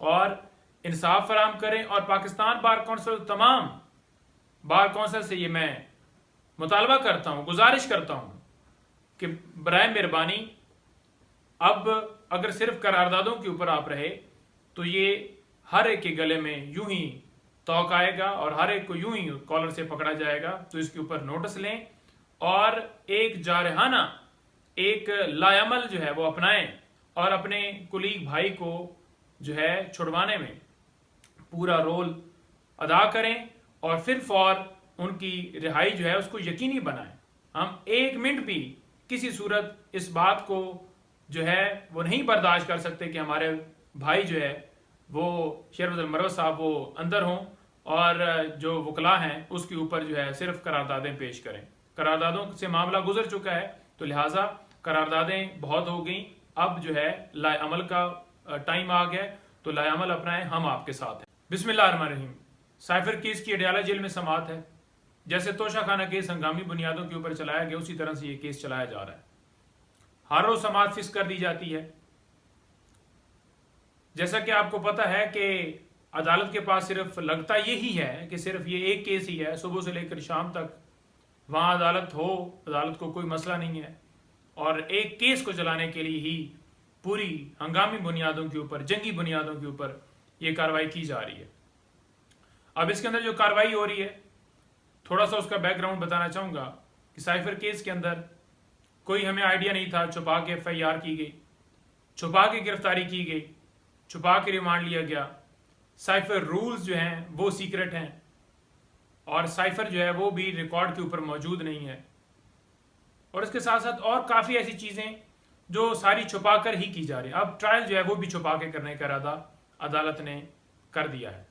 और इंसाफ फराहम करें। और पाकिस्तान बार कौंसिल, तमाम बार कौंसिल से ये मैं मुतालबा करता हूँ, गुजारिश करता हूँ कि बराए मेहरबानी अब अगर सिर्फ करारदादों के ऊपर आप रहे तो ये हर एक के गले में यूं ही तौक आएगा और हर एक को यूं ही कॉलर से पकड़ा जाएगा। तो इसके ऊपर नोटिस लें और एक जारहाना, एक लायामल जो है वो अपनाएं और अपने कुलीग भाई को जो है छुड़वाने में पूरा रोल अदा करें और फिर फौर उनकी रिहाई जो है उसको यकीनी बनाएं। हम एक मिनट भी किसी सूरत इस बात को जो है वो नहीं बर्दाश्त कर सकते कि हमारे भाई जो है वो शेर मरवत साहब वो अंदर हों और जो वकला हैं उसके ऊपर जो है सिर्फ करारदादें पेश करें। करारदादों से मामला गुजर चुका है तो लिहाजा करारदादें बहुत हो गई, अब जो है लाएअमल का टाइम आ गया, तो लाएअमल अपनाएं, हम आपके साथ हैं। बिस्मिल्लाहिर्रहमानिर्रहीम। साइफर केस की अडयाला जेल में समात है। जैसे तोशा खाना केस हंगामी बुनियादों के ऊपर चलाया गया उसी तरह से ये केस चलाया जा रहा है। हर रोज समात फिक्स कर दी जाती है। जैसा कि आपको पता है कि अदालत के पास सिर्फ लगता यही है कि सिर्फ ये एक केस ही है, सुबह से लेकर शाम तक वहां अदालत हो, अदालत को कोई मसला नहीं है और एक केस को चलाने के लिए ही पूरी हंगामी बुनियादों के ऊपर, जंगी बुनियादों के ऊपर ये कार्रवाई की जा रही है। अब इसके अंदर जो कार्रवाई हो रही है, थोड़ा सा उसका बैकग्राउंड बताना चाहूंगा कि साइफर केस के अंदर कोई हमें आइडिया नहीं था, छुपा के FIR की गई, छुपा के गिरफ्तारी की गई, छुपा के रिमांड लिया गया। साइफर रूल्स जो हैं वो सीक्रेट हैं और साइफर जो है वो भी रिकॉर्ड के ऊपर मौजूद नहीं है और इसके साथ साथ और काफ़ी ऐसी चीज़ें जो सारी छुपा कर ही की जा रही है। अब ट्रायल जो है वो भी छुपा के करने का इरादा अदालत ने कर दिया है।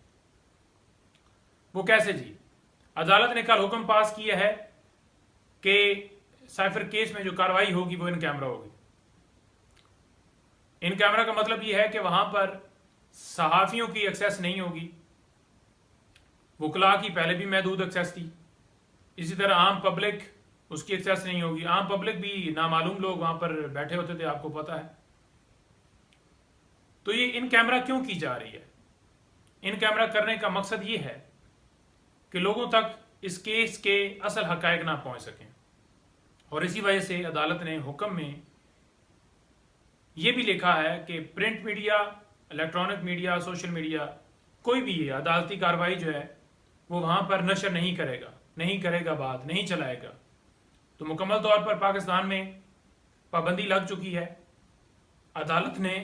वो कैसे जी? अदालत ने कल हुक्म पास किया है कि साइफर केस में जो कार्रवाई होगी वो इन कैमरा होगी। इन कैमरा का मतलब ये है कि वहां पर सहाफियों की एक्सेस नहीं होगी, वकला की पहले भी महदूद एक्सेस थी, इसी तरह आम पब्लिक उसकी एक्सेस नहीं होगी। आम पब्लिक भी नामालूम लोग वहां पर बैठे होते थे, आपको पता है। तो ये इन कैमरा क्यों की जा रही है? इन कैमरा करने का मकसद ये है कि लोगों तक इस केस के असल हकायक ना पहुंच सकें और इसी वजह से अदालत ने हुक्म में यह भी लिखा है कि print media, electronic media, social media, कोई भी अदालती कार्रवाई जो है वो वहां पर नशर नहीं करेगा, बात नहीं चलाएगा। तो मुकम्मल तौर पर पाकिस्तान में पाबंदी लग चुकी है। अदालत ने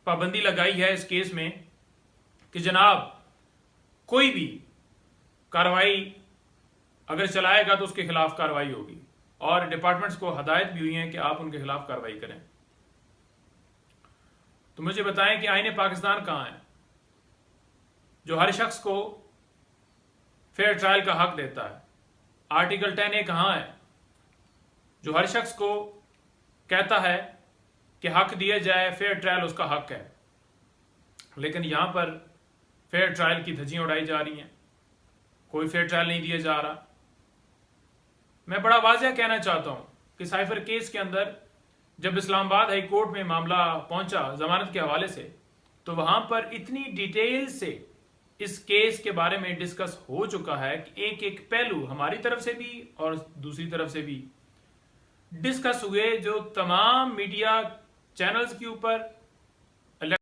पाबंदी लगाई है इस केस में कि जनाब कोई भी कार्रवाई अगर चलाएगा तो उसके खिलाफ कार्रवाई होगी और डिपार्टमेंट्स को हदायत भी हुई है कि आप उनके खिलाफ कार्रवाई करें। तो मुझे बताएं कि आईने पाकिस्तान कहां है जो हर शख्स को फेयर ट्रायल का हक देता है? आर्टिकल 10A कहां है जो हर शख्स को कहता है कि हक दिया जाए, फेयर ट्रायल उसका हक है? लेकिन यहां पर फेयर ट्रायल की धज्जियां उड़ाई जा रही हैं, कोई फेयर ट्रायल नहीं दिया जा रहा। मैं बड़ा वाज़ेह कहना चाहता हूं कि साइफर केस के अंदर जब इस्लामाबाद हाई कोर्ट में मामला पहुंचा जमानत के हवाले से, तो वहां पर इतनी डिटेल से इस केस के बारे में डिस्कस हो चुका है कि एक एक पहलू हमारी तरफ से भी और दूसरी तरफ से भी डिस्कस हुए, जो तमाम मीडिया चैनल्स के ऊपर